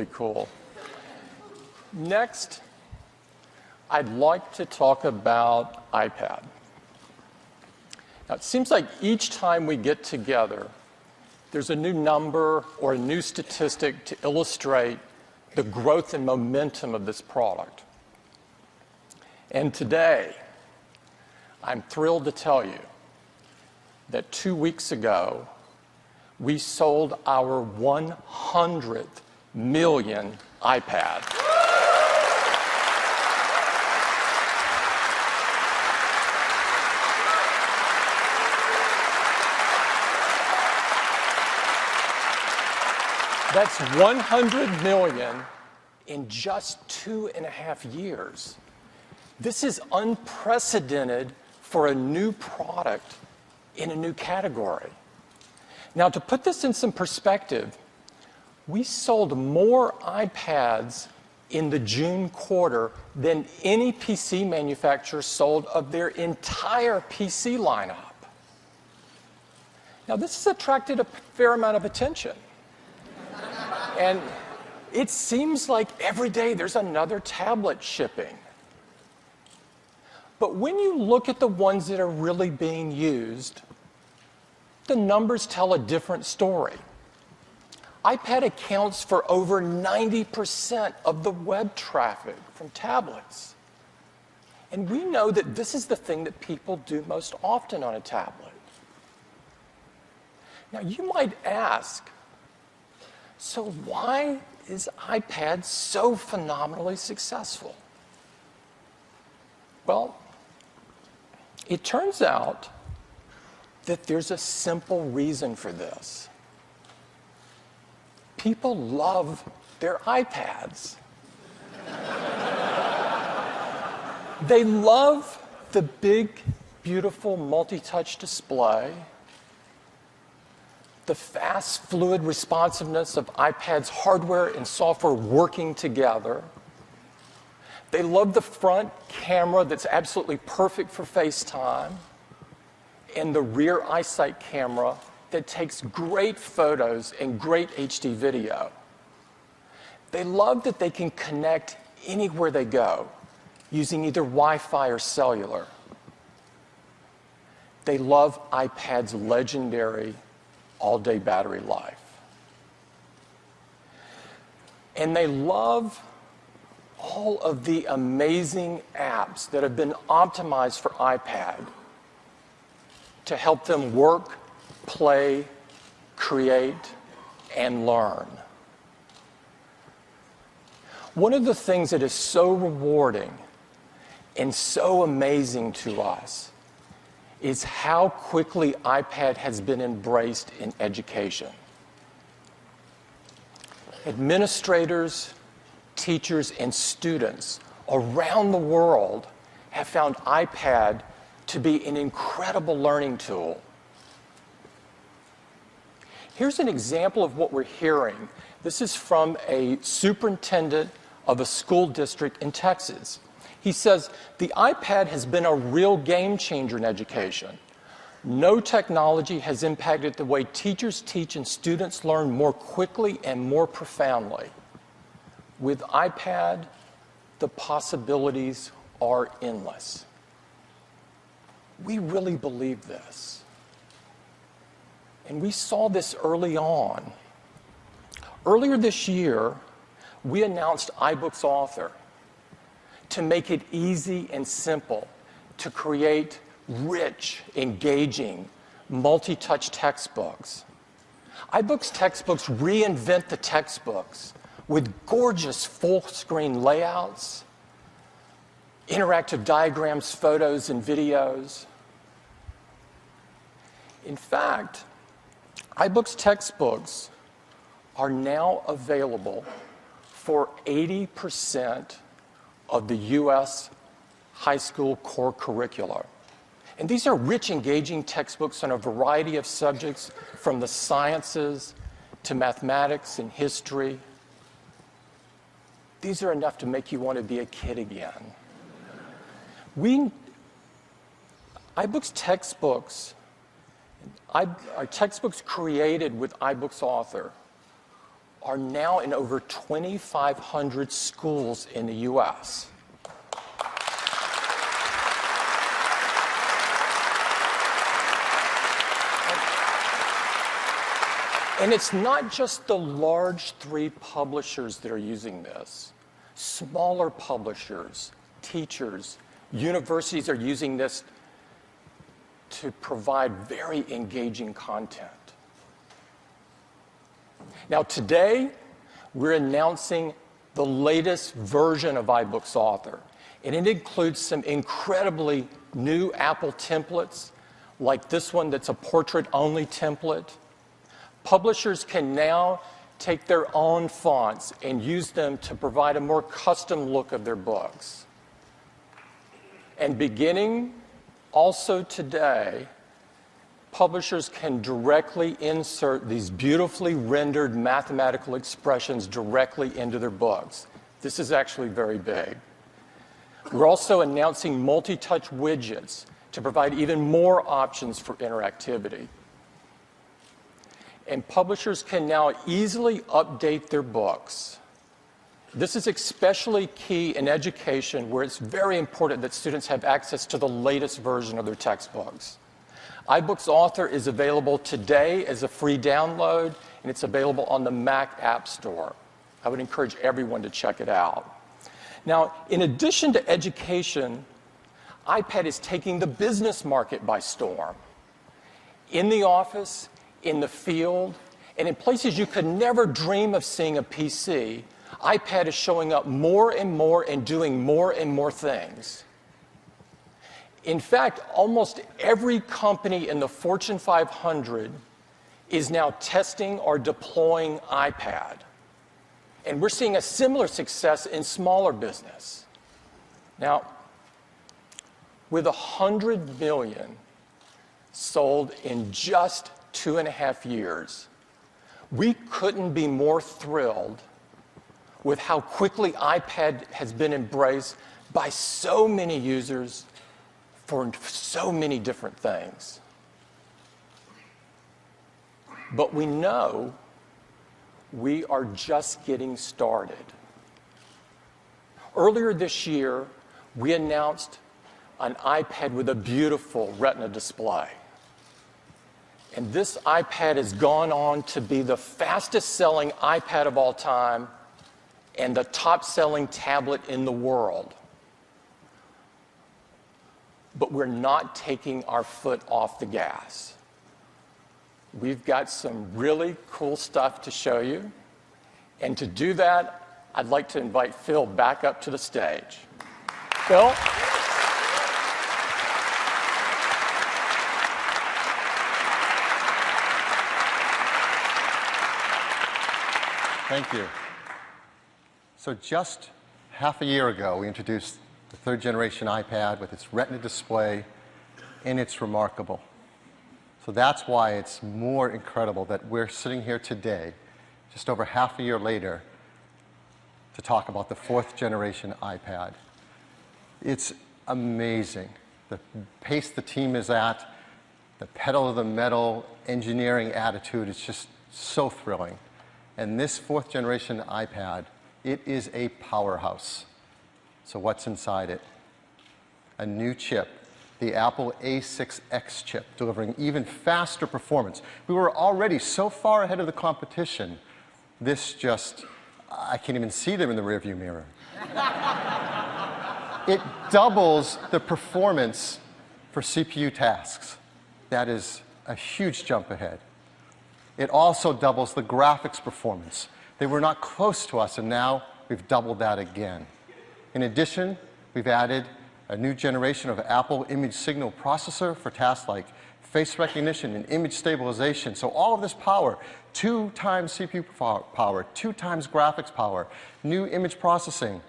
Cool. Next, I'd like to talk about iPad. Now, it seems like each time we get together, there's a new number or a new statistic to illustrate the growth and momentum of this product. And today, I'm thrilled to tell you that 2 weeks ago, we sold our 100th million iPad. That's 100 million in just 2.5 years. This is unprecedented for a new product in a new category. Now, to put this in some perspective, we sold more iPads in the June quarter than any PC manufacturer sold of their entire PC lineup. Now, this has attracted a fair amount of attention. And it seems like every day there's another tablet shipping. But when you look at the ones that are really being used, the numbers tell a different story. iPad accounts for over 90% of the web traffic from tablets. And we know that this is the thing that people do most often on a tablet. Now, you might ask, so why is iPad so phenomenally successful? Well, it turns out that there's a simple reason for this. People love their iPads. They love the big, beautiful multi-touch display, the fast, fluid responsiveness of iPad's hardware and software working together. They love the front camera that's absolutely perfect for FaceTime, and the rear iSight camera that takes great photos and great HD video. They love that they can connect anywhere they go using either Wi-Fi or cellular. They love iPad's legendary all-day battery life. And they love all of the amazing apps that have been optimized for iPad to help them work, play, create, and learn. One of the things that is so rewarding and so amazing to us is how quickly iPad has been embraced in education. Administrators, teachers, and students around the world have found iPad to be an incredible learning tool. Here's an example of what we're hearing. This is from a superintendent of a school district in Texas. He says, "The iPad has been a real game changer in education. No technology has impacted the way teachers teach and students learn more quickly and more profoundly. With iPad, the possibilities are endless." We really believe this. And we saw this early on. Earlier this year, we announced iBooks Author to make it easy and simple to create rich, engaging, multi-touch textbooks. iBooks textbooks reinvent the textbooks with gorgeous full-screen layouts, interactive diagrams, photos, and videos. In fact, iBooks textbooks are now available for 80% of the U.S. high school core curricula. And these are rich, engaging textbooks on a variety of subjects, from the sciences to mathematics and history. These are enough to make you want to be a kid again. iBooks textbooks, our textbooks created with iBooks Author are now in over 2,500 schools in the U.S. And it's not just the large 3 publishers that are using this. Smaller publishers, teachers, universities are using this to provide very engaging content. Now today, we're announcing the latest version of iBooks Author, and it includes some incredibly new Apple templates, like this one that's a portrait-only template. Publishers can now take their own fonts and use them to provide a more custom look of their books. And beginning also today, publishers can directly insert these beautifully rendered mathematical expressions directly into their books. This is actually very big. We're also announcing multi-touch widgets to provide even more options for interactivity. And publishers can now easily update their books. This is especially key in education, where it's very important that students have access to the latest version of their textbooks. iBooks Author is available today as a free download, and it's available on the Mac App Store. I would encourage everyone to check it out. Now, in addition to education, iPad is taking the business market by storm. In the office, in the field, and in places you could never dream of seeing a PC, iPad is showing up more and more and doing more and more things. In fact, almost every company in the Fortune 500 is now testing or deploying iPad. And we're seeing a similar success in smaller business. Now, with 100 million sold in just 2.5 years, we couldn't be more thrilled with how quickly iPad has been embraced by so many users for so many different things. But we know we are just getting started. Earlier this year, we announced an iPad with a beautiful Retina display. And this iPad has gone on to be the fastest-selling iPad of all time and the top-selling tablet in the world. But we're not taking our foot off the gas. We've got some really cool stuff to show you. And to do that, I'd like to invite Phil back up to the stage. Phil? Thank you. So just half a year ago, we introduced the 3rd generation iPad with its Retina display, and it's remarkable. So that's why it's more incredible that we're sitting here today, just over half a year later, to talk about the 4th generation iPad. It's amazing the pace the team is at, the pedal to the metal engineering attitude. It's just so thrilling. And this 4th generation iPad, it is a powerhouse. So what's inside it? A new chip, the Apple A6X chip, delivering even faster performance. We were already so far ahead of the competition, I can't even see them in the rearview mirror. It doubles the performance for CPU tasks. That is a huge jump ahead. It also doubles the graphics performance. They were not close to us, and now we've doubled that again. In addition, we've added a new generation of Apple image signal processor for tasks like face recognition and image stabilization. So all of this power, 2 times CPU power, 2 times graphics power, new image processing,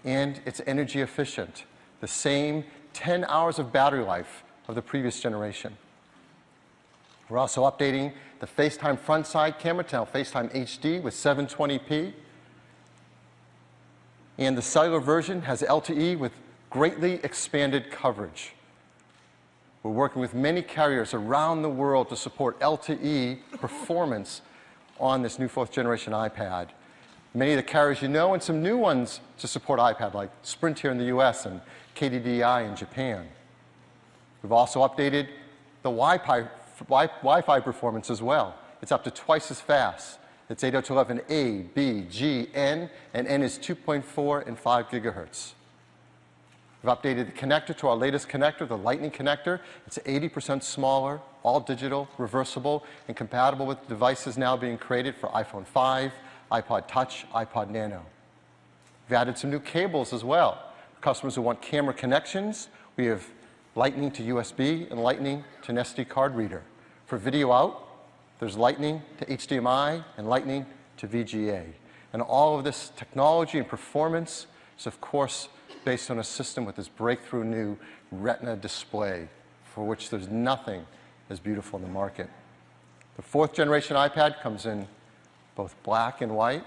and it's energy efficient. The same 10 hours of battery life of the previous generation. We're also updating the FaceTime front side camera to now FaceTime HD with 720p. And the cellular version has LTE with greatly expanded coverage. We're working with many carriers around the world to support LTE performance on this new 4th generation iPad. Many of the carriers you know, and some new ones to support iPad, like Sprint here in the US and KDDI in Japan. We've also updated the Wi-Fi performance as well. It's up to twice as fast. It's 802.11a, B, G, N, and N is 2.4 and 5 gigahertz. We've updated the connector to our latest connector, the Lightning connector. It's 80% smaller, all digital, reversible, and compatible with devices now being created for iPhone 5, iPod Touch, iPod Nano. We've added some new cables as well. For customers who want camera connections, we have Lightning to USB and Lightning to an SD card reader. For video out, there's Lightning to HDMI and Lightning to VGA. And all of this technology and performance is, of course, based on a system with this breakthrough new Retina display, for which there's nothing as beautiful in the market. The 4th generation iPad comes in both black and white,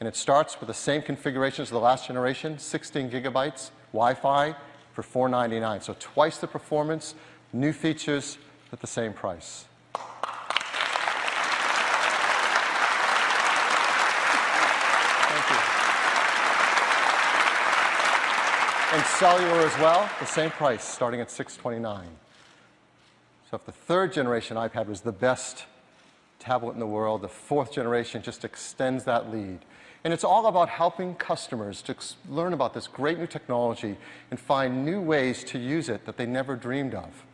and it starts with the same configuration as the last generation, 16 gigabytes, Wi-Fi for $499. So twice the performance, new features at the same price. And cellular as well, the same price, starting at $629. So if the 3rd generation iPad was the best tablet in the world, the 4th generation just extends that lead. And it's all about helping customers to learn about this great new technology and find new ways to use it that they never dreamed of.